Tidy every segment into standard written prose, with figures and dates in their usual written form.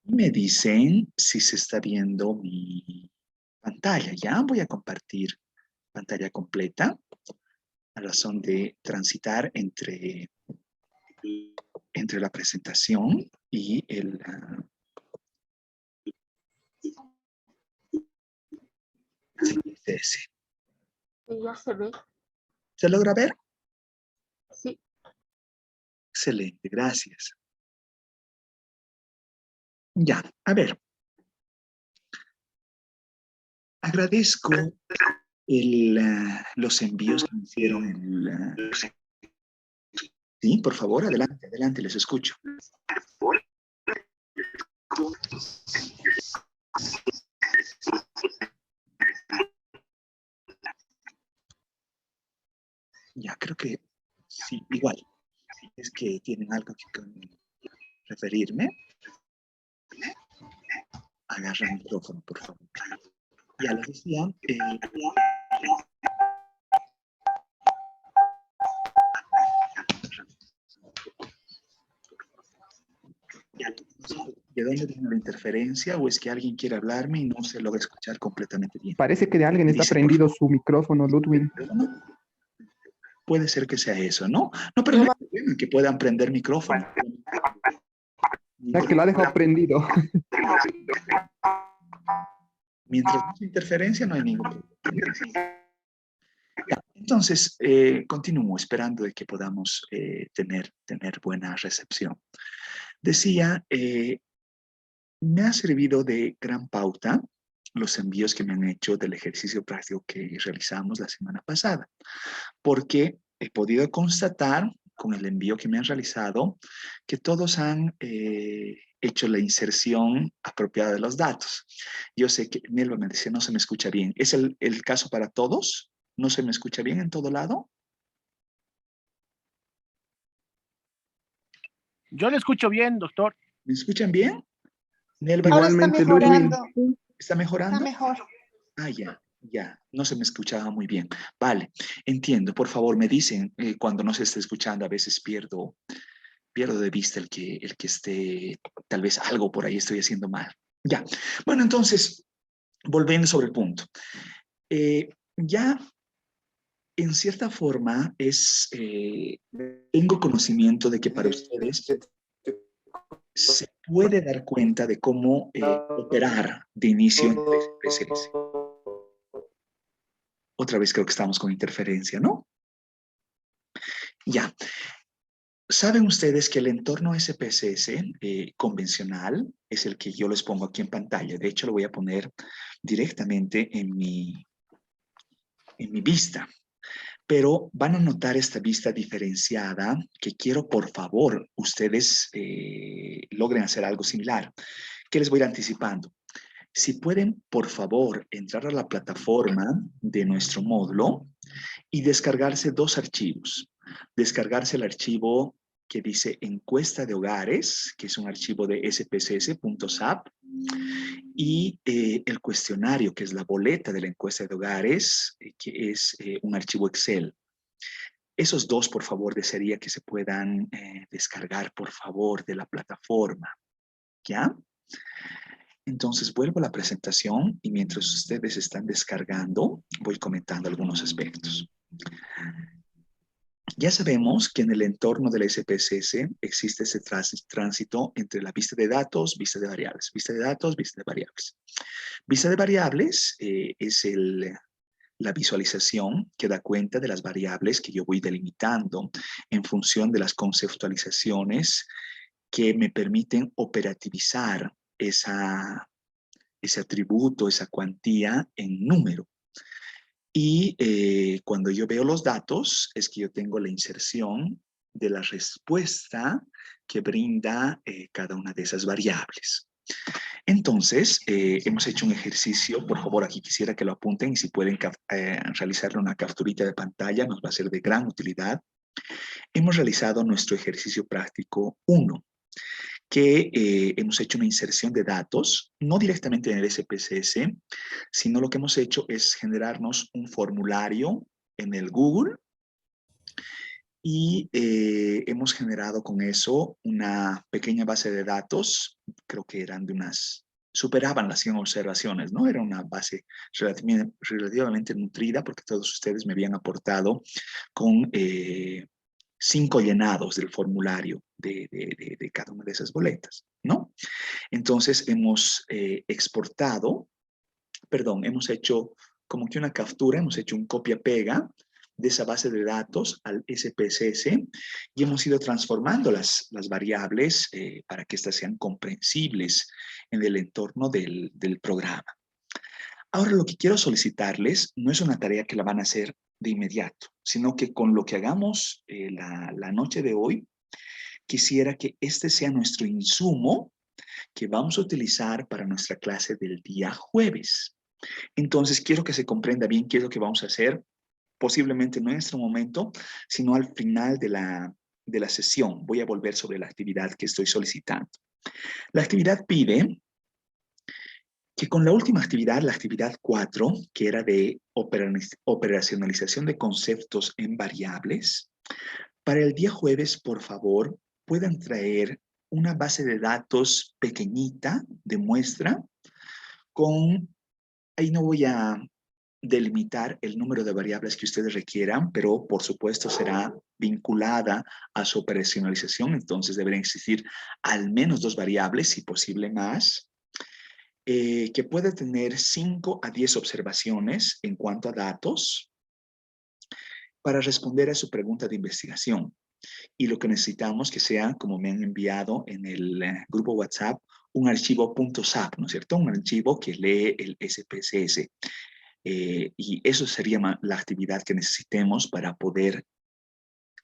Me dicen si se está viendo mi pantalla. Ya voy a compartir pantalla completa a razón de transitar entre la presentación y el CSS. Y ya se ve. ¿Se logra ver? Sí. Excelente, gracias. Ya, a ver. Agradezco los envíos que me hicieron sí, por favor, adelante, adelante, les escucho. Ya, creo que sí, igual. Si es que tienen algo que referirme, agarra el micrófono, por favor. Ya les decía, ¿de dónde viene la interferencia o es que alguien quiere hablarme y no se logra escuchar completamente bien? Parece que de alguien está Dice, por prendido favor. su micrófono, Ludwig. Puede ser que sea eso, ¿no? No, pero no hay problema que puedan prender micrófono. Ya que lo ha dejado prendido. Mientras no haya interferencia, no hay ningún problema. Ya, entonces, continúo esperando de que podamos tener buena recepción. Decía, me ha servido de gran pauta los envíos que me han hecho del ejercicio práctico que realizamos la semana pasada, porque he podido constatar con el envío que me han realizado que todos han hecho la inserción apropiada de los datos. Yo sé que Nelva me decía, no se me escucha bien. ¿Es el caso para todos? ¿No se me escucha bien en todo lado? Yo le escucho bien, doctor. ¿Me escuchan bien? Nelva, Ahora está Igualmente, Ludwig. mejorando. ¿está mejorando? Está mejor. Ah, ya, no se me escuchaba muy bien. Vale, entiendo. Por favor, me dicen cuando no se esté escuchando, a veces pierdo de vista el que esté, tal vez algo por ahí estoy haciendo mal. Ya, bueno, entonces, volviendo sobre el punto. Ya, en cierta forma, tengo conocimiento de que para ustedes se puede dar cuenta de cómo operar de inicio en el SPSS. Otra vez creo que estamos con interferencia, ¿no? Ya. Saben ustedes que el entorno SPSS convencional es el que yo les pongo aquí en pantalla. De hecho, lo voy a poner directamente en mi vista. Pero van a notar esta vista diferenciada que quiero, por favor, ustedes logren hacer algo similar. ¿Qué les voy a ir anticipando? Si pueden, por favor, entrar a la plataforma de nuestro módulo y descargarse dos archivos. Descargarse el archivo que dice encuesta de hogares, que es un archivo de spcs.sap, y el cuestionario, que es la boleta de la encuesta de hogares, que es un archivo Excel. Esos dos, por favor, desearía que se puedan descargar, por favor, de la plataforma. ¿Ya? Entonces, vuelvo a la presentación y mientras ustedes están descargando, voy comentando algunos aspectos. Ya sabemos que en el entorno del SPSS existe ese tránsito entre la vista de datos, vista de variables, vista de datos, vista de variables. Vista de variables es la visualización que da cuenta de las variables que yo voy delimitando en función de las conceptualizaciones que me permiten operativizar ese atributo, esa cuantía en número. Y cuando yo veo los datos, es que yo tengo la inserción de la respuesta que brinda cada una de esas variables. Entonces, hemos hecho un ejercicio, por favor, aquí quisiera que lo apunten y si pueden realizarle una capturita de pantalla, nos va a ser de gran utilidad. Hemos realizado nuestro ejercicio práctico 1, que hemos hecho una inserción de datos, no directamente en el SPSS, sino lo que hemos hecho es generarnos un formulario en el Google y hemos generado con eso una pequeña base de datos creo que eran de superaban las 100 observaciones, ¿no? Era una base relativamente nutrida porque todos ustedes me habían aportado con 5 llenados del formulario de cada una de esas boletas, ¿no? Entonces hemos hemos hecho como que una captura, hemos hecho un copia-pega de esa base de datos al SPSS y hemos ido transformando las variables para que éstas sean comprensibles en el entorno del programa. Ahora lo que quiero solicitarles no es una tarea que la van a hacer de inmediato, sino que con lo que hagamos la noche de hoy, quisiera que este sea nuestro insumo que vamos a utilizar para nuestra clase del día jueves. Entonces, quiero que se comprenda bien qué es lo que vamos a hacer, posiblemente no en este momento, sino al final de la sesión. Voy a volver sobre la actividad que estoy solicitando. La actividad pide que con la última actividad, la actividad 4, que era de operacionalización de conceptos en variables, para el día jueves, por favor, puedan traer una base de datos pequeñita de muestra ahí no voy a delimitar el número de variables que ustedes requieran, pero por supuesto será vinculada a su operacionalización, entonces deberán existir al menos 2 variables, y posible más, que puede tener 5 a 10 observaciones en cuanto a datos para responder a su pregunta de investigación. Y lo que necesitamos que sea, como me han enviado en el grupo WhatsApp, un archivo .sap, ¿no es cierto? Un archivo que lee el SPSS. Y eso sería la actividad que necesitemos para poder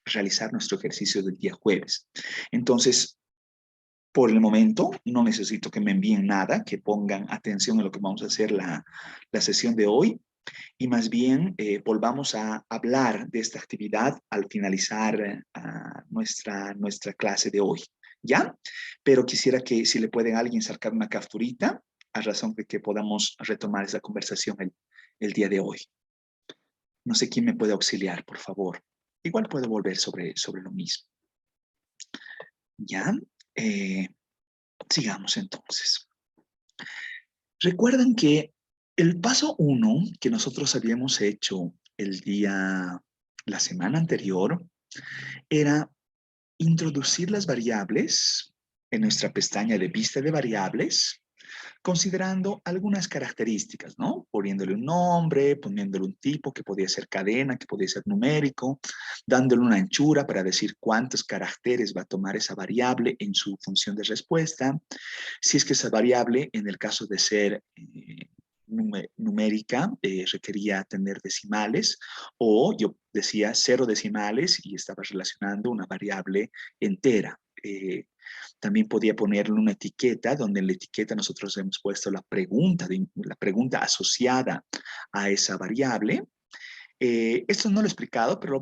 realizar nuestro ejercicio del día jueves. Entonces, por el momento, no necesito que me envíen nada, que pongan atención a lo que vamos a hacer la sesión de hoy, y más bien volvamos a hablar de esta actividad al finalizar nuestra clase de hoy, ¿ya? Pero quisiera que si le pueden a alguien sacar una capturita, a razón de que podamos retomar esa conversación el día de hoy. No sé quién me puede auxiliar, por favor. Igual puedo volver sobre lo mismo. ¿Ya? Sigamos entonces. Recuerdan que el paso 1 que nosotros habíamos hecho la semana anterior, era introducir las variables en nuestra pestaña de vista de variables, considerando algunas características, ¿no? Poniéndole un nombre, poniéndole un tipo que podía ser cadena, que podía ser numérico, dándole una anchura para decir cuántos caracteres va a tomar esa variable en su función de respuesta. Si es que esa variable, en el caso de ser numérica, requería tener decimales, o yo decía 0 decimales y estaba relacionando una variable entera. También podía ponerle una etiqueta, donde en la etiqueta nosotros hemos puesto la pregunta asociada a esa variable. Esto no lo he explicado, pero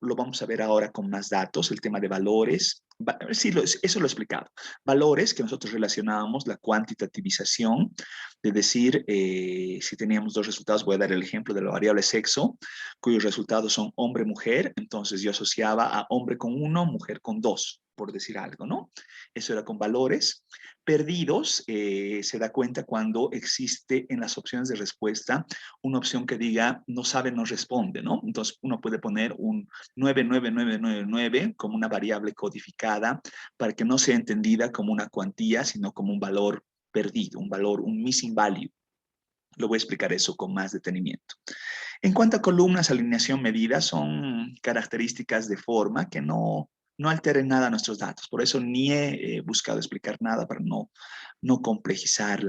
lo vamos a ver ahora con más datos, el tema de valores. Sí, eso lo he explicado. Valores que nosotros relacionábamos, la cuantitativización, de decir, si teníamos 2 resultados, voy a dar el ejemplo de la variable sexo, cuyos resultados son hombre-mujer, entonces yo asociaba a hombre con 1, mujer con 2, por decir algo, ¿no? Eso era con valores. Perdidos, se da cuenta cuando existe en las opciones de respuesta una opción que diga no sabe, no responde, ¿no? Entonces uno puede poner un 99999 como una variable codificada para que no sea entendida como una cuantía, sino como un valor perdido, un missing value. Lo voy a explicar eso con más detenimiento. En cuanto a columnas, alineación, medida, son características de forma que no alteren nada nuestros datos. Por eso ni he buscado explicar nada para no complejizar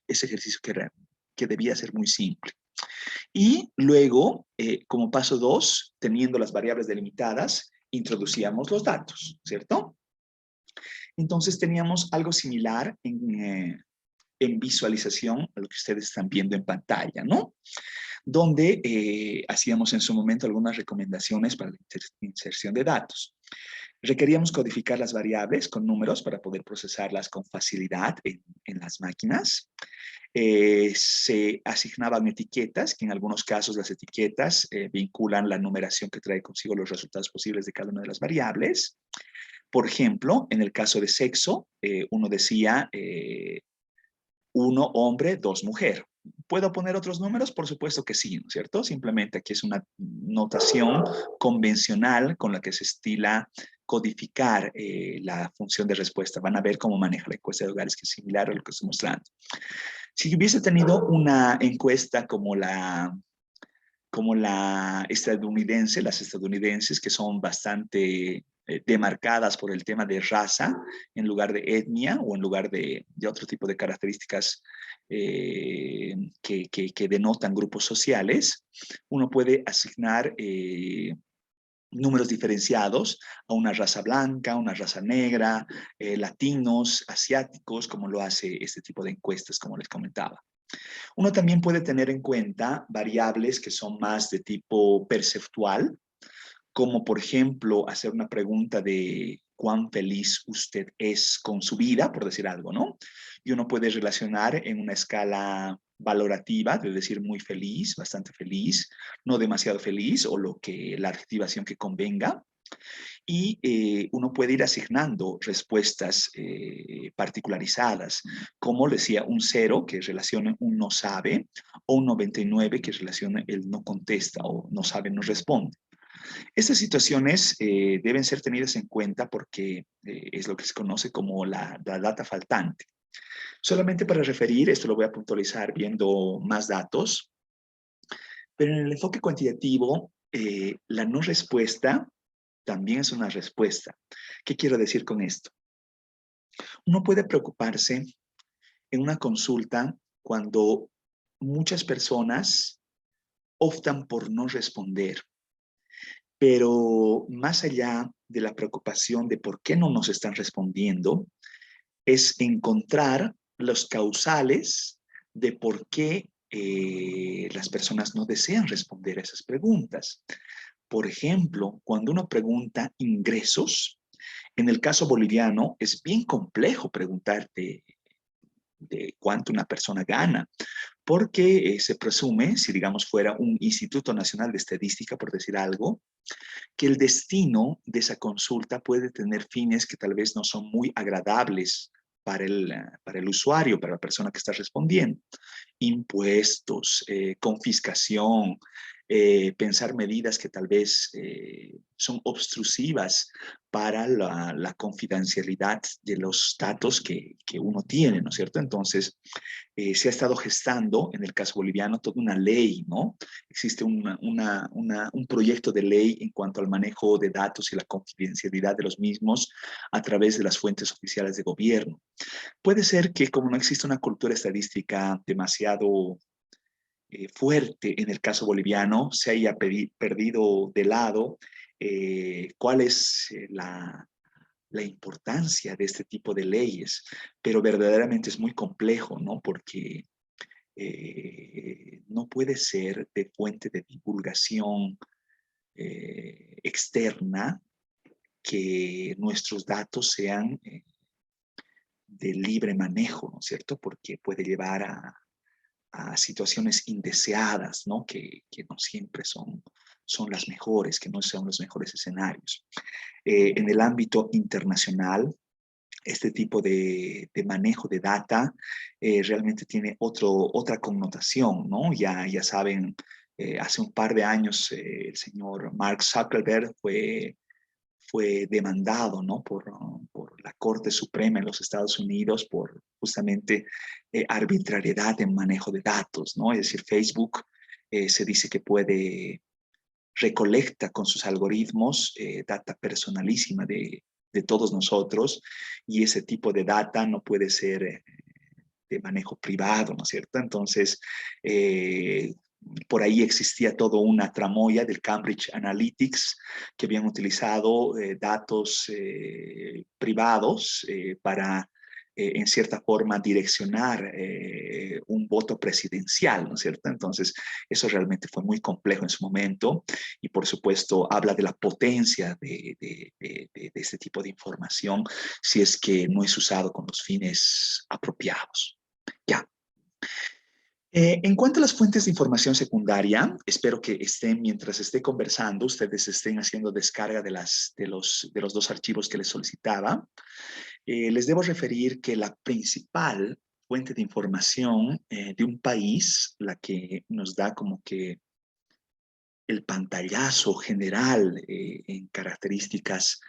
ese ejercicio que debía ser muy simple. Y luego, como paso 2, teniendo las variables delimitadas, introducíamos los datos, ¿cierto? Entonces teníamos algo similar en visualización a lo que ustedes están viendo en pantalla, ¿no? Donde hacíamos en su momento algunas recomendaciones para la inserción de datos. Requeríamos codificar las variables con números para poder procesarlas con facilidad en las máquinas. Se asignaban etiquetas, que en algunos casos las etiquetas vinculan la numeración que trae consigo los resultados posibles de cada una de las variables. Por ejemplo, en el caso de sexo, uno decía 1 hombre, 2 mujer. ¿Puedo poner otros números? Por supuesto que sí, ¿no es cierto? Simplemente aquí es una notación convencional con la que se estila codificar la función de respuesta. Van a ver cómo maneja la encuesta de hogares, que es similar a lo que estoy mostrando. Si hubiese tenido una encuesta como la estadounidense, las estadounidenses, que son bastante demarcadas por el tema de raza en lugar de etnia o en lugar de otro tipo de características que denotan grupos sociales, uno puede asignar números diferenciados a una raza blanca, una raza negra, latinos, asiáticos, como lo hace este tipo de encuestas, como les comentaba. Uno también puede tener en cuenta variables que son más de tipo perceptual, como por ejemplo hacer una pregunta de cuán feliz usted es con su vida, por decir algo, ¿no? Y uno puede relacionar en una escala valorativa, de decir muy feliz, bastante feliz, no demasiado feliz, o la adjetivación que convenga. Y uno puede ir asignando respuestas particularizadas, como decía, un 0 que relacione un no sabe, o un 99 que relacione el no contesta, o no sabe, no responde. Estas situaciones deben ser tenidas en cuenta porque es lo que se conoce como la data faltante. Solamente para referir, esto lo voy a puntualizar viendo más datos, pero en el enfoque cuantitativo, la no respuesta también es una respuesta. ¿Qué quiero decir con esto? Uno puede preocuparse en una consulta cuando muchas personas optan por no responder, pero más allá de la preocupación de por qué no nos están respondiendo, es encontrar los causales de por qué las personas no desean responder a esas preguntas. Por ejemplo, cuando uno pregunta ingresos, en el caso boliviano es bien complejo preguntarte de cuánto una persona gana, porque se presume, si digamos fuera un Instituto Nacional de Estadística, por decir algo, que el destino de esa consulta puede tener fines que tal vez no son muy agradables para el usuario, para la persona que está respondiendo. Impuestos, confiscación, pensar medidas que tal vez son obstrusivas para la confidencialidad de los datos que uno tiene, ¿no es cierto? Entonces, se ha estado gestando, en el caso boliviano, toda una ley, ¿no? Existe un proyecto de ley en cuanto al manejo de datos y la confidencialidad de los mismos a través de las fuentes oficiales de gobierno. Puede ser que como no existe una cultura estadística demasiado fuerte en el caso boliviano, se haya perdido de lado cuál es la importancia de este tipo de leyes, pero verdaderamente es muy complejo, ¿no? Porque no puede ser de fuente de divulgación externa que nuestros datos sean de libre manejo, ¿no es cierto? Porque puede llevar a situaciones indeseadas, ¿no? Que no siempre son las mejores, que no son los mejores escenarios. En el ámbito internacional, este tipo de manejo de data realmente tiene otra connotación, ¿no? Ya saben, hace un par de años el señor Mark Zuckerberg fue demandado, ¿no? por la Corte Suprema en los Estados Unidos por justamente arbitrariedad en manejo de datos, ¿no? Es decir, Facebook se dice que recolecta con sus algoritmos data personalísima de todos nosotros, y ese tipo de data no puede ser de manejo privado, ¿no es cierto? Entonces, por ahí existía toda una tramoya del Cambridge Analytics que habían utilizado datos privados para en cierta forma direccionar un voto presidencial, ¿no es cierto? Entonces, eso realmente fue muy complejo en su momento, y por supuesto habla de la potencia de este tipo de información si es que no es usado con los fines apropiados. Ya. En cuanto a las fuentes de información secundaria, espero que mientras esté conversando, ustedes estén haciendo descarga de los dos archivos que les solicitaba. Les debo referir que la principal fuente de información de un país, la que nos da como que el pantallazo general en características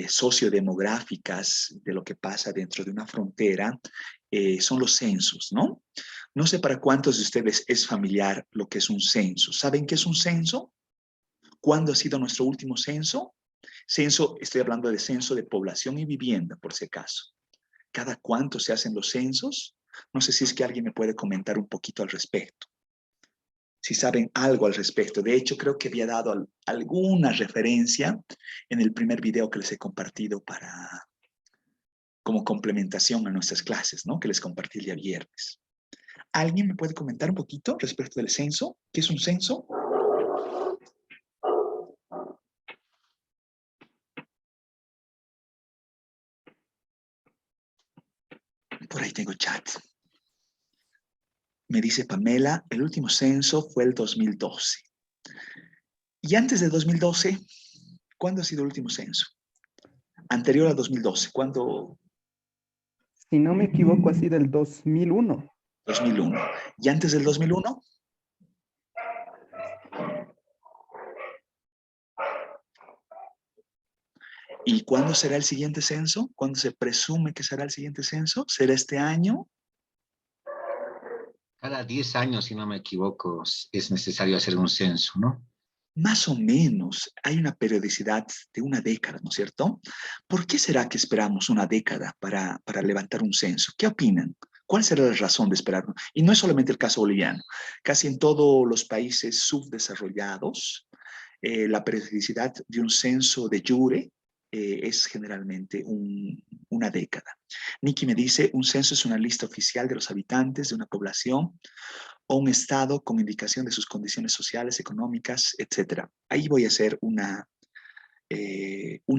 sociodemográficas de lo que pasa dentro de una frontera, son los censos, ¿no? No sé para cuántos de ustedes es familiar lo que es un censo. ¿Saben qué es un censo? ¿Cuándo ha sido nuestro último censo? Censo, estoy hablando de censo de población y vivienda, por si acaso. ¿Cada cuánto se hacen los censos? No sé si es que alguien me puede comentar un poquito al respecto. Si saben algo al respecto. De hecho, creo que había dado alguna referencia en el primer video que les he compartido como complementación a nuestras clases, ¿no? Que les compartí el día viernes. ¿Alguien me puede comentar un poquito respecto del censo? ¿Qué es un censo? Por ahí tengo chat. Me dice Pamela, el último censo fue el 2012. Y antes de 2012, ¿cuándo ha sido el último censo? Anterior a 2012, ¿cuándo? Si no me equivoco, ha sido el 2001. 2001. ¿Y antes del 2001? ¿Y cuándo será el siguiente censo? ¿Cuándo se presume que será el siguiente censo? ¿Será este año? Cada 10 años, si no me equivoco, es necesario hacer un censo, ¿no? Más o menos, hay una periodicidad de una década, ¿no es cierto? ¿Por qué será que esperamos una década para levantar un censo? ¿Qué opinan? ¿Cuál será la razón de esperarlo? Y no es solamente el caso boliviano. Casi en todos los países subdesarrollados, la periodicidad de un censo de jure es generalmente una década. Nikki me dice, un censo es una lista oficial de los habitantes de una población o un estado con indicación de sus condiciones sociales, económicas, etc. Ahí voy a hacer una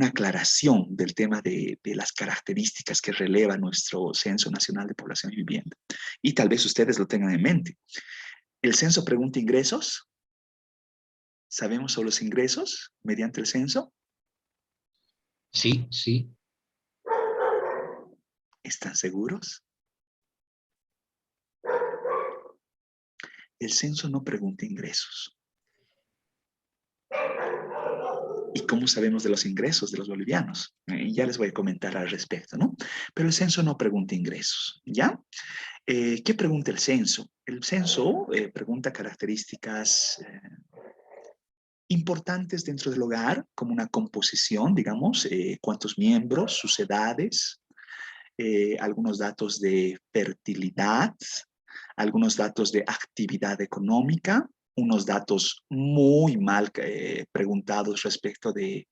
aclaración del tema de las características que releva nuestro Censo Nacional de Población y Vivienda. Y tal vez ustedes lo tengan en mente. ¿El censo pregunta ingresos? ¿Sabemos sobre los ingresos mediante el censo? Sí, sí. ¿Están seguros? El censo no pregunta ingresos. ¿Y cómo sabemos de los ingresos de los bolivianos? Ya les voy a comentar al respecto, ¿no? Pero el censo no pregunta ingresos, ¿ya? ¿Qué pregunta el censo? El censo pregunta características importantes dentro del hogar, como una composición, digamos, cuántos miembros, sus edades, algunos datos de fertilidad, algunos datos de actividad económica, unos datos muy mal preguntados respecto de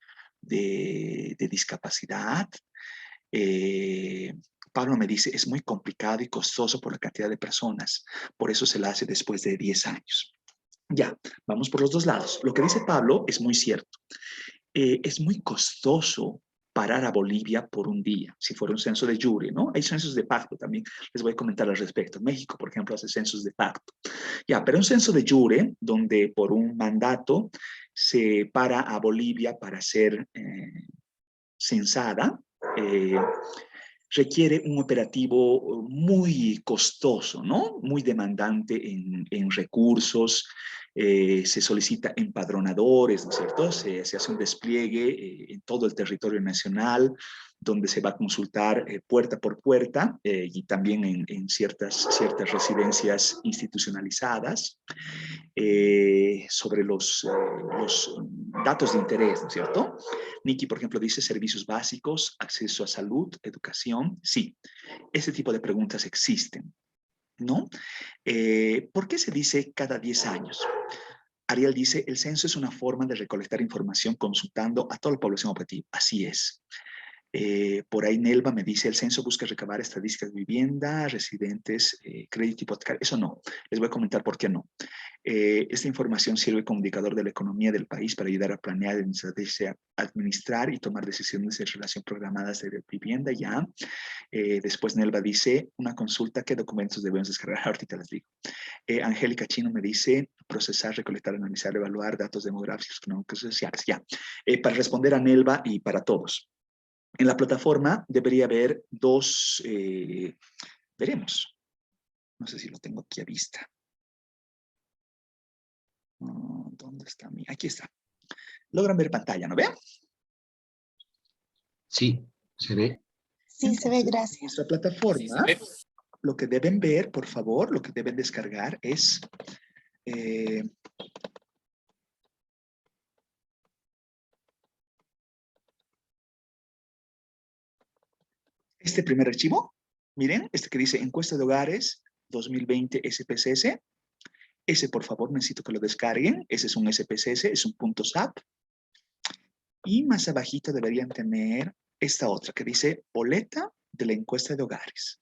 discapacidad. Pablo me dice, es muy complicado y costoso por la cantidad de personas, por eso se la hace después de 10 años. Ya, vamos por los dos lados. Lo que dice Pablo es muy cierto. Es muy costoso parar a Bolivia por un día, si fuera un censo de jure, ¿no? Hay censos de facto también, les voy a comentar al respecto. México, por ejemplo, hace censos de facto. Ya, pero un censo de jure, donde por un mandato se para a Bolivia para ser censada, requiere un operativo muy costoso, ¿no? Muy demandante en recursos, se solicita empadronadores, ¿no es cierto? Se hace un despliegue en todo el territorio nacional, donde se va a consultar puerta por puerta y también en ciertas residencias institucionalizadas sobre los datos de interés, ¿no es cierto? Nikki, por ejemplo, dice servicios básicos, acceso a salud, educación. Sí, ese tipo de preguntas existen, ¿no? ¿Por qué se dice cada 10 años? Ariel dice, el censo es una forma de recolectar información consultando a toda la población objetiva. Así es. Por ahí Nelva me dice, el censo busca recabar estadísticas de vivienda, residentes, crédito hipotecario. Eso no. Les voy a comentar por qué no. Esta información sirve como indicador de la economía del país para ayudar a planear, administrar y tomar decisiones en relación programadas de vivienda ya. Después Nelva dice, una consulta, ¿qué documentos debemos descargar? Ahorita les digo. Angélica Chino me dice, procesar, recolectar, analizar, evaluar datos demográficos, económicos, sociales. Ya. Para responder a Nelva y para todos. En la plataforma debería haber dos, veremos. No sé si lo tengo aquí a vista. ¿Dónde está mi? Aquí está. Logran ver pantalla, ¿no vean? Sí, se ve. Sí, se ve, Entonces, gracias. nuestra plataforma, lo que deben ver, por favor, lo que deben descargar es este primer archivo. Miren, este que dice encuesta de hogares 2020 SPSS. Ese, por favor, necesito que lo descarguen. Ese es un SPSS, es un .sap. Y más abajito deberían tener esta otra que dice boleta de la encuesta de hogares,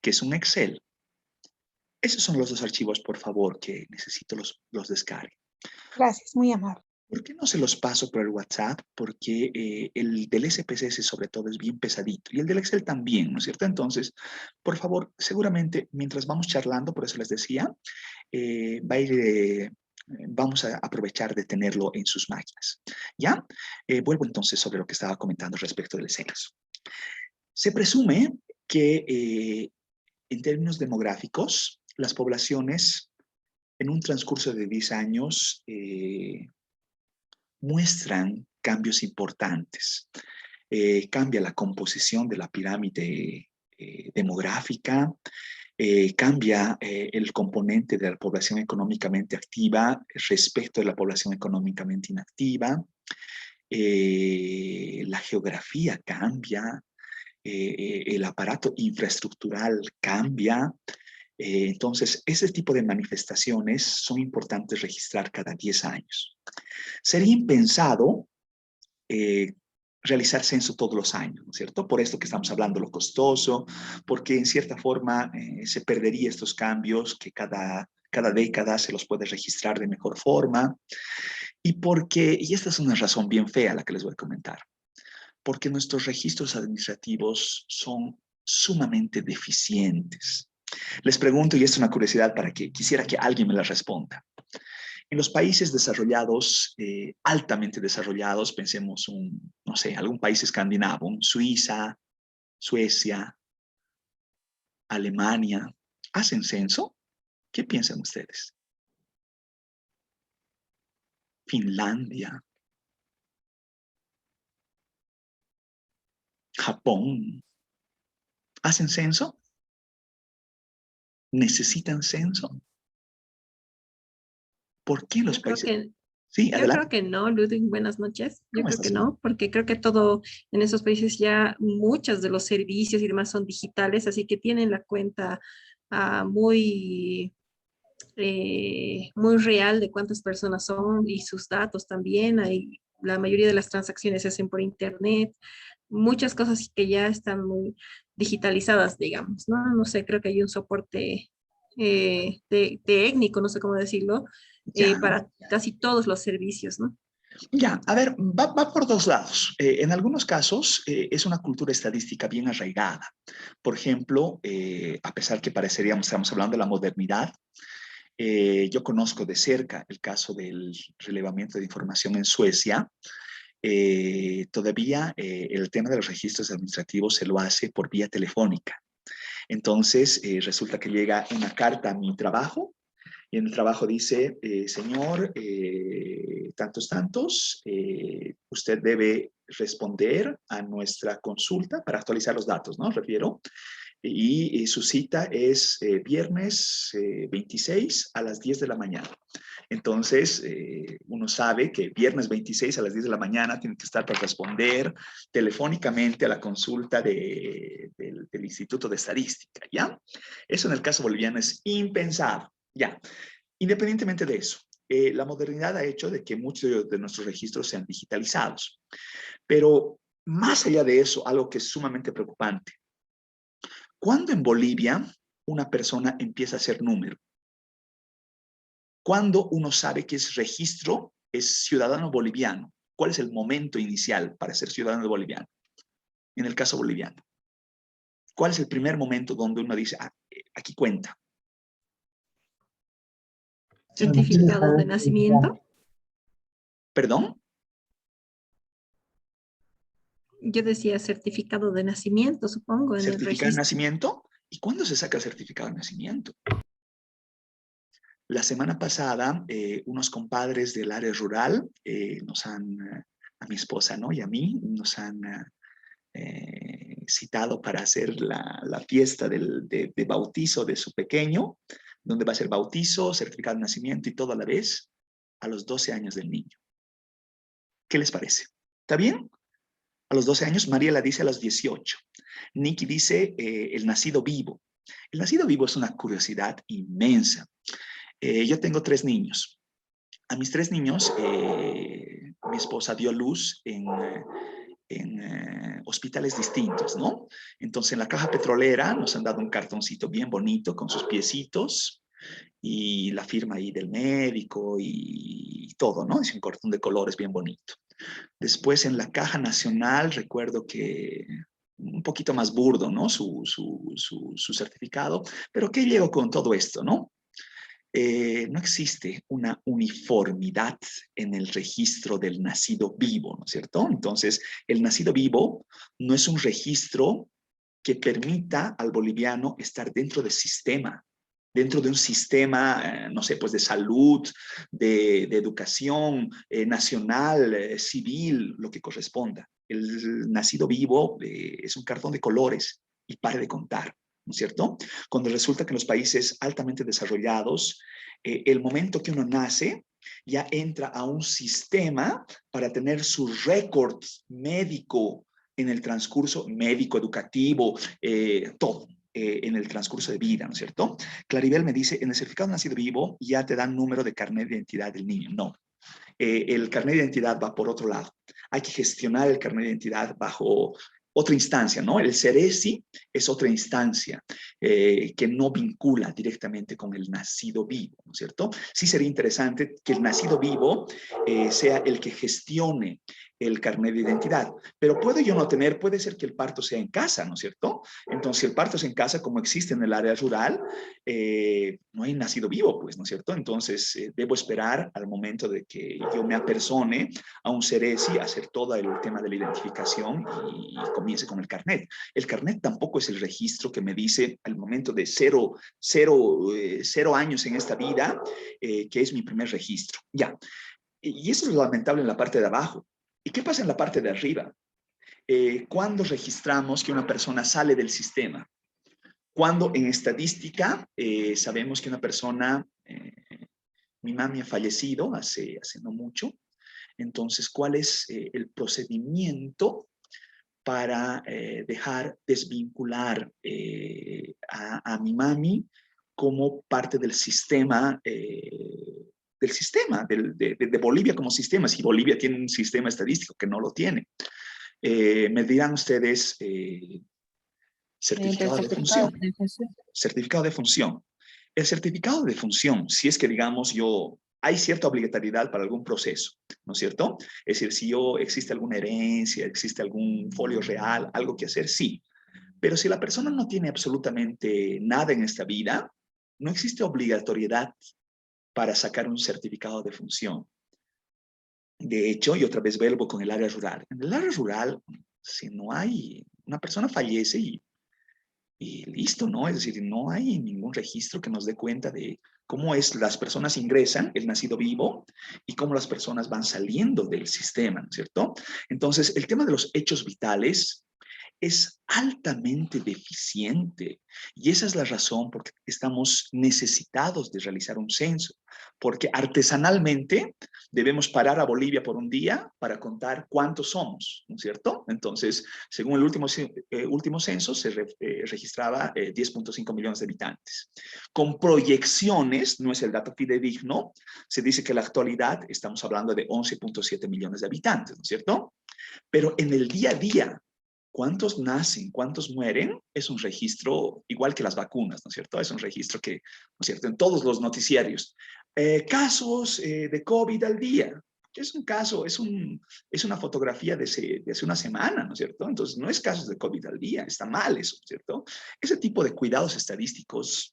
que es un Excel. Esos son los dos archivos, por favor, que necesito los descarguen. Gracias, muy amable. ¿Por qué no se los paso por el WhatsApp? Porque el del SPSS sobre todo es bien pesadito y el del Excel también, ¿no es cierto? Entonces, por favor, seguramente mientras vamos charlando, por eso les decía, vamos a aprovechar de tenerlo en sus máquinas. ¿Ya? Vuelvo entonces sobre lo que estaba comentando respecto del censo. Se presume que en términos demográficos, las poblaciones en un transcurso de 10 años muestran cambios importantes. Cambia la composición de la pirámide demográfica, cambia el componente de la población económicamente activa respecto de la población económicamente inactiva, la geografía cambia, el aparato infraestructural cambia. Entonces, ese tipo de manifestaciones son importantes registrar cada 10 años. Sería impensado realizar censo todos los años, ¿no es cierto? Por esto que estamos hablando, lo costoso, porque en cierta forma se perdería estos cambios que cada década se los puede registrar de mejor forma, y esta es una razón bien fea la que les voy a comentar, porque nuestros registros administrativos son sumamente deficientes. Les pregunto, y esto es una curiosidad para que quisiera que alguien me la responda. En los países desarrollados, altamente desarrollados, pensemos no sé, algún país escandinavo, Suiza, Suecia, Alemania, ¿hacen censo? ¿Qué piensan ustedes? Finlandia, Japón, ¿hacen censo? ¿Necesitan censo? ¿Por qué los Yo creo países? que, Sí, yo creo adelante. que no, Ludwig, buenas noches. Yo ¿Cómo creo que estás? no, porque creo que todo en esos países ya muchos de los servicios y demás son digitales, así que tienen la cuenta muy, muy real de cuántas personas son y sus datos también. La mayoría de las transacciones se hacen por internet, muchas cosas que ya están muy digitalizadas, digamos, ¿no? No sé, creo que hay un soporte técnico, no sé cómo decirlo, Ya. para casi todos los servicios, ¿no? Ya, a ver, va por dos lados. En algunos casos es una cultura estadística bien arraigada. Por ejemplo, a pesar que pareceríamos, estamos hablando de la modernidad, yo conozco de cerca el caso del relevamiento de información en Suecia. Todavía el tema de los registros administrativos se lo hace por vía telefónica. Entonces, resulta que llega una carta a mi trabajo y en el trabajo dice, señor, tantos, usted debe responder a nuestra consulta para actualizar los datos, ¿no? Refiero. Y su cita es viernes 26 a las 10 de la mañana. Entonces, uno sabe que viernes 26 a las 10 de la mañana tiene que estar para responder telefónicamente a la consulta del Instituto de Estadística, ¿ya? Eso en el caso boliviano es impensado, ¿ya? Independientemente de eso, la modernidad ha hecho de que muchos de nuestros registros sean digitalizados. Pero más allá de eso, algo que es sumamente preocupante. ¿Cuándo en Bolivia una persona empieza a ser número? ¿Cuándo uno sabe que es registro, es ciudadano boliviano? ¿Cuál es el momento inicial para ser ciudadano boliviano? En el caso boliviano. ¿Cuál es el primer momento donde uno dice, ah, aquí cuenta? Certificado de nacimiento. ¿Perdón? Yo decía certificado de nacimiento, supongo, en el ¿Certificado de registro. nacimiento? ¿Y cuándo se saca el certificado de nacimiento? La semana pasada, unos compadres del área rural a mi esposa, ¿no? Y a mí, nos han citado para hacer la fiesta de bautizo de su pequeño, donde va a ser bautizo, certificado de nacimiento y todo a la vez, a los 12 años del niño. ¿Qué les parece? ¿Está bien? A los 12 años, Mariela dice a los 18. Nikki dice el nacido vivo. El nacido vivo es una curiosidad inmensa. Yo tengo 3 niños. A mis 3 niños, mi esposa dio luz en hospitales distintos, ¿no? Entonces, en la caja petrolera nos han dado un cartoncito bien bonito con sus piecitos y la firma ahí del médico y todo, ¿no? Es un cartón de colores bien bonito. Después, en la Caja Nacional, recuerdo que un poquito más burdo, ¿no? Su certificado. Pero ¿qué llegó con todo esto, no? No existe una uniformidad en el registro del nacido vivo, ¿no es cierto? Entonces, el nacido vivo no es un registro que permita al boliviano estar dentro del sistema, dentro de un sistema, no sé, pues de salud, de educación nacional, civil, lo que corresponda. El nacido vivo es un cartón de colores y pare de contar, ¿no es cierto? Cuando resulta que en los países altamente desarrollados, el momento que uno nace, ya entra a un sistema para tener su récord médico en el transcurso médico, educativo, todo. En el transcurso de vida, ¿no es cierto? Claribel me dice, en el certificado de nacido vivo ya te dan número de carnet de identidad del niño. No, el carnet de identidad va por otro lado. Hay que gestionar el carnet de identidad bajo otra instancia, ¿no? El CERESI es otra instancia que no vincula directamente con el nacido vivo, ¿no es cierto? Sí sería interesante que el nacido vivo sea el que gestione el carnet de identidad, pero puede yo no tener, puede ser que el parto sea en casa, ¿no es cierto? Entonces, si el parto es en casa, como existe en el área rural, no hay nacido vivo, pues, ¿no es cierto? Entonces, debo esperar al momento de que yo me apersone a un CERESI a hacer todo el tema de la identificación y comience con el carnet. El carnet tampoco es el registro que me dice al momento de cero años en esta vida, que es mi primer registro. Ya. Y eso es lo lamentable en la parte de abajo. ¿Y qué pasa en la parte de arriba? ¿Cuándo registramos que una persona sale del sistema? Cuando en estadística sabemos que una persona, mi mami ha fallecido hace no mucho, entonces, ¿cuál es el procedimiento para dejar desvincular a mi mami como parte del sistema de Bolivia como sistema, si Bolivia tiene un sistema estadístico que no lo tiene? Me dirán ustedes certificado de función. Certificado de función. El certificado de función, si es que digamos hay cierta obligatoriedad para algún proceso, ¿no es cierto? Es decir, si existe alguna herencia, existe algún folio real, algo que hacer, sí. Pero si la persona no tiene absolutamente nada en esta vida, no existe obligatoriedad para sacar un certificado de función. De hecho, y otra vez vuelvo con el área rural. En el área rural, si no hay, una persona fallece y listo, ¿no? Es decir, no hay ningún registro que nos dé cuenta de cómo las personas ingresan, el nacido vivo, y cómo las personas van saliendo del sistema, ¿no es cierto? Entonces, el tema de los hechos vitales es altamente deficiente y esa es la razón por la que estamos necesitados de realizar un censo, porque artesanalmente debemos parar a Bolivia por un día para contar cuántos somos, ¿no es cierto? Entonces, según el último censo, se registraba 10.5 millones de habitantes. Con proyecciones, no es el dato fidedigno, se dice que en la actualidad estamos hablando de 11.7 millones de habitantes, ¿no es cierto? Pero en el día a día, ¿cuántos nacen? ¿Cuántos mueren? Es un registro igual que las vacunas, ¿no es cierto? Es un registro que, ¿no es cierto? En todos los noticiarios. Casos de COVID al día. Es un caso, es una fotografía de hace una semana, ¿no es cierto? Entonces, no es casos de COVID al día, está mal eso, ¿no es cierto? Ese tipo de cuidados estadísticos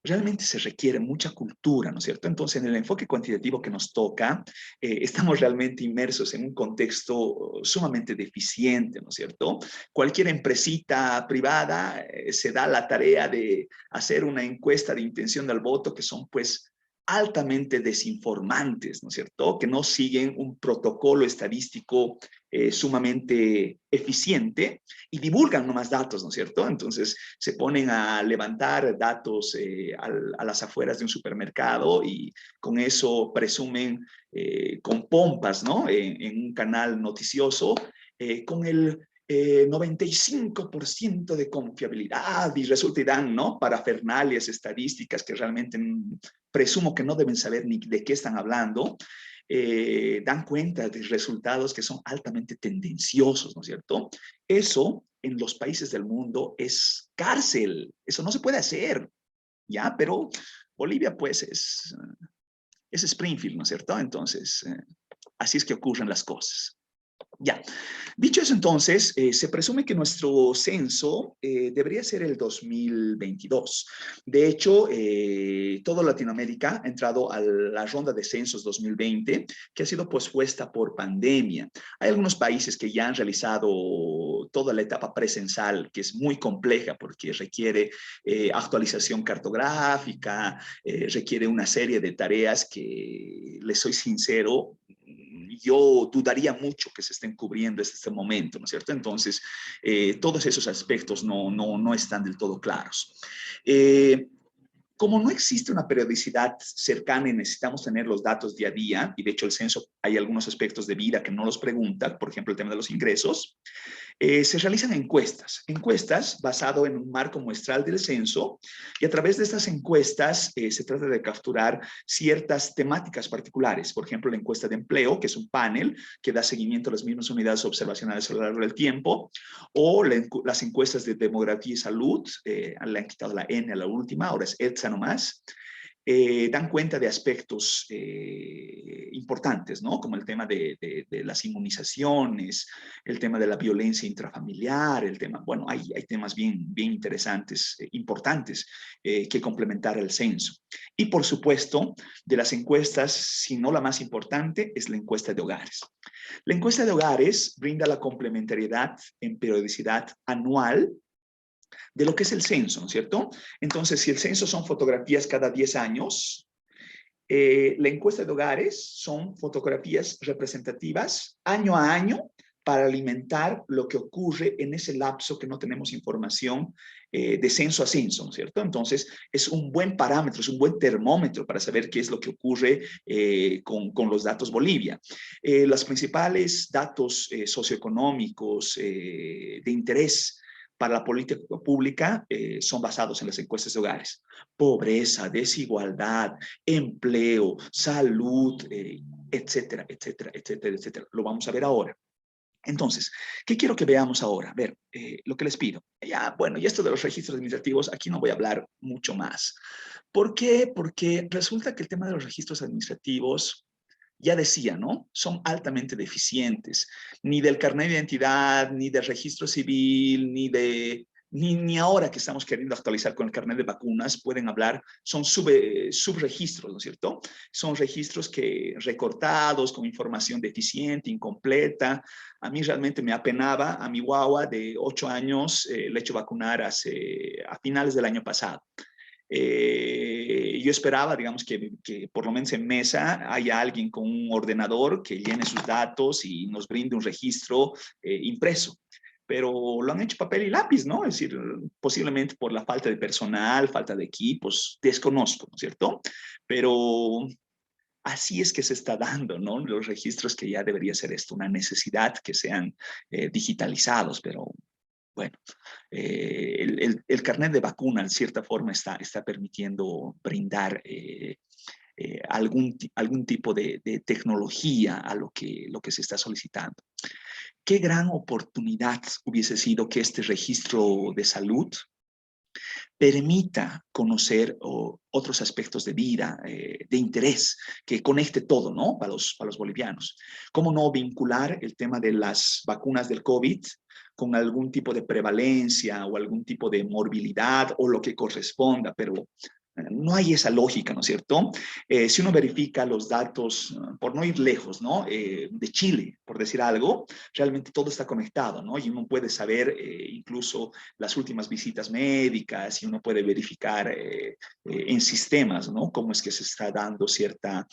realmente se requiere mucha cultura, ¿no es cierto? Entonces, en el enfoque cuantitativo que nos toca, estamos realmente inmersos en un contexto sumamente deficiente, ¿no es cierto? Cualquier empresita privada se da la tarea de hacer una encuesta de intención del voto que son, pues, altamente desinformantes, ¿no es cierto? Que no siguen un protocolo estadístico sumamente eficiente y divulgan nomás datos, ¿no es cierto? Entonces se ponen a levantar datos a las afueras de un supermercado y con eso presumen con pompas, ¿no? En un canal noticioso, con el 95% de confiabilidad y resulta y dan, ¿no? Parafernalias estadísticas que realmente presumo que no deben saber ni de qué están hablando, dan cuenta de resultados que son altamente tendenciosos, ¿no es cierto? Eso en los países del mundo es cárcel, eso no se puede hacer, ¿ya? Pero Bolivia pues es Springfield, ¿no es cierto? Entonces, así es que ocurren las cosas. Ya, dicho eso entonces, se presume que nuestro censo debería ser el 2022. De hecho, toda Latinoamérica ha entrado a la ronda de censos 2020, que ha sido pospuesta por pandemia. Hay algunos países que ya han realizado toda la etapa precensal, que es muy compleja porque requiere actualización cartográfica, requiere una serie de tareas que, les soy sincero, yo dudaría mucho que se estén cubriendo desde este momento, ¿no es cierto? Entonces, todos esos aspectos no están del todo claros. Como no existe una periodicidad cercana y necesitamos tener los datos día a día, y de hecho el censo hay algunos aspectos de vida que no los pregunta, por ejemplo el tema de los ingresos, se realizan encuestas basado en un marco muestral del censo y a través de estas encuestas se trata de capturar ciertas temáticas particulares. Por ejemplo, la encuesta de empleo, que es un panel que da seguimiento a las mismas unidades observacionales a lo largo del tiempo, o las encuestas de demografía y salud, le han quitado la N a la última, ahora es ETSA nomás. Dan cuenta de aspectos importantes, ¿no? Como el tema de las inmunizaciones, el tema de la violencia intrafamiliar, el tema, bueno, hay temas bien interesantes, importantes, que complementar el censo. Y por supuesto, de las encuestas, si no la más importante, es la encuesta de hogares. La encuesta de hogares brinda la complementariedad en periodicidad anual de lo que es el censo, ¿no es cierto? Entonces, si el censo son fotografías cada 10 años, la encuesta de hogares son fotografías representativas año a año para alimentar lo que ocurre en ese lapso que no tenemos información de censo a censo, ¿no es cierto? Entonces, es un buen parámetro, es un buen termómetro para saber qué es lo que ocurre con los datos Bolivia. Los principales datos socioeconómicos de interés para la política pública son basados en las encuestas de hogares. Pobreza, desigualdad, empleo, salud, etcétera, etcétera, etcétera, etcétera. Lo vamos a ver ahora. Entonces, ¿qué quiero que veamos ahora? A ver, lo que les pido. Ya, bueno, y esto de los registros administrativos, aquí no voy a hablar mucho más. ¿Por qué? Porque resulta que el tema de los registros administrativos, ya decía, ¿no? Son altamente deficientes. Ni del carnet de identidad, ni del registro civil, ni ahora que estamos queriendo actualizar con el carnet de vacunas, pueden hablar, son subregistros, ¿no es cierto? Son registros que recortados, con información deficiente, incompleta. A mí realmente me apenaba, a mi guagua de 8 años le he hecho vacunar a finales del año pasado. Yo esperaba, digamos, que por lo menos en mesa haya alguien con un ordenador que llene sus datos y nos brinde un registro impreso. Pero lo han hecho papel y lápiz, ¿no? Es decir, posiblemente por la falta de personal, falta de equipos, desconozco, ¿no es cierto? Pero así es que se está dando, ¿no? Los registros que ya debería ser esto, una necesidad que sean digitalizados, pero bueno, el carnet de vacuna, en cierta forma, está permitiendo brindar algún tipo de tecnología a lo que se está solicitando. Qué gran oportunidad hubiese sido que este registro de salud permita conocer otros aspectos de vida, de interés, que conecte todo, ¿no? Para los bolivianos. ¿Cómo no vincular el tema de las vacunas del COVID con algún tipo de prevalencia o algún tipo de morbilidad o lo que corresponda? Pero no hay esa lógica, ¿no es cierto? Si uno verifica los datos, por no ir lejos, ¿no? De Chile, por decir algo, realmente todo está conectado, ¿no? Y uno puede saber incluso las últimas visitas médicas y uno puede verificar en sistemas, ¿no? Cómo es que se está dando cierta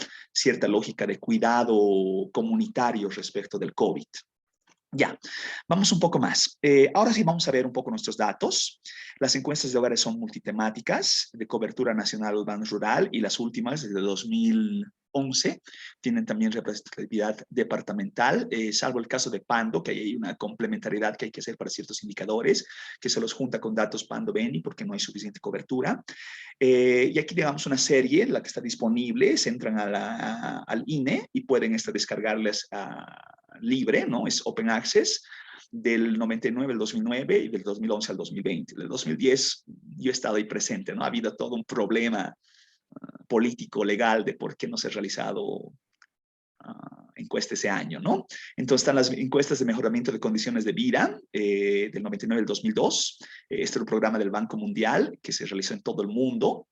lógica de cuidado comunitario respecto del COVID. Ya, vamos un poco más. Ahora sí vamos a ver un poco nuestros datos. Las encuestas de hogares son multitemáticas, de cobertura nacional urbano rural, y las últimas, desde 2011, tienen también representatividad departamental, salvo el caso de Pando, que hay una complementariedad que hay que hacer para ciertos indicadores, que se los junta con datos Pando-Beni porque no hay suficiente cobertura. Y aquí digamos una serie, la que está disponible, se entran al INE y pueden descargarles libre, ¿no? Es Open Access, del 99 al 2009 y del 2011 al 2020. Del 2010 yo he estado ahí presente, ¿no? Ha habido todo un problema político, legal, de por qué no se ha realizado encuesta ese año, ¿no? Entonces están las encuestas de mejoramiento de condiciones de vida del 99 al 2002. Este era un programa del Banco Mundial que se realizó en todo el mundo.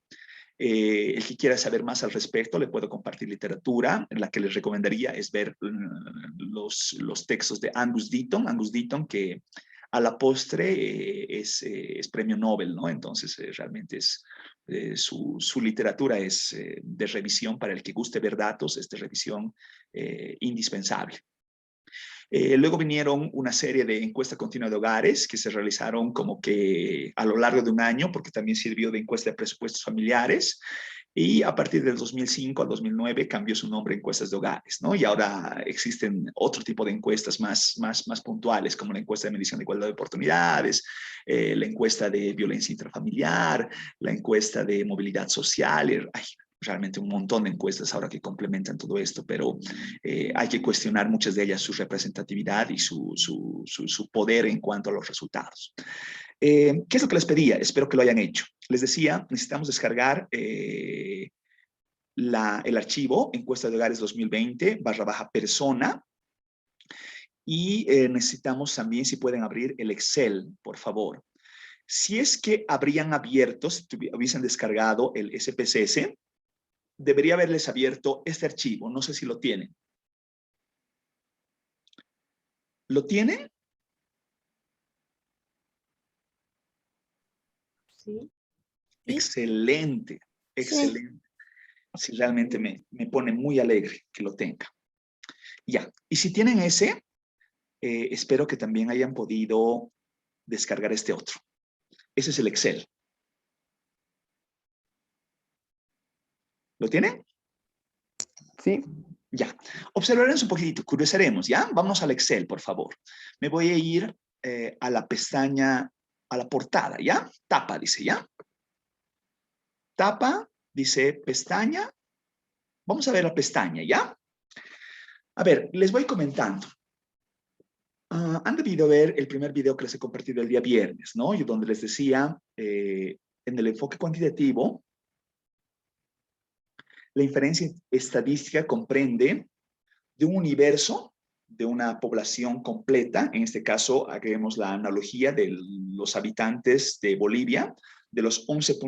El que quiera saber más al respecto, le puedo compartir literatura. La que les recomendaría es ver los textos de Angus Deaton. Angus Deaton, que a la postre es premio Nobel, ¿no? Entonces, realmente su literatura es de revisión. Para el que guste ver datos, es de revisión indispensable. Luego vinieron una serie de encuestas continuas de hogares que se realizaron como que a lo largo de un año, porque también sirvió de encuesta de presupuestos familiares. Y a partir del 2005 al 2009 cambió su nombre a encuestas de hogares, ¿no? Y ahora existen otro tipo de encuestas más puntuales, como la encuesta de medición de igualdad de oportunidades, la encuesta de violencia intrafamiliar, la encuesta de movilidad social. Realmente un montón de encuestas ahora que complementan todo esto, pero hay que cuestionar muchas de ellas su representatividad y su poder en cuanto a los resultados. ¿Qué es lo que les pedía? Espero que lo hayan hecho. Les decía, necesitamos descargar el archivo encuesta de hogares 2020/persona, y necesitamos también, si pueden abrir el Excel, por favor. Si es que habrían abierto, si hubiesen descargado el SPSS, debería haberles abierto este archivo. No sé si lo tienen. ¿Lo tienen? Sí. Excelente, excelente. Sí, realmente me pone muy alegre que lo tenga. Ya, y si tienen ese, espero que también hayan podido descargar este otro. Ese es el Excel. ¿Lo tienen? Sí. Ya. Observaremos un poquitito, curiosaremos, ¿ya? Vamos al Excel, por favor. Me voy a ir a la pestaña, a la portada, ¿ya? Tapa, dice, ¿ya? Tapa, dice pestaña. Vamos a ver la pestaña, ¿ya? A ver, les voy comentando. Han debido ver el primer video que les he compartido el día viernes, ¿no? Y donde les decía, en el enfoque cuantitativo, la inferencia estadística comprende de un universo, de una población completa. En este caso, agreguemos la analogía de los habitantes de Bolivia, de los 11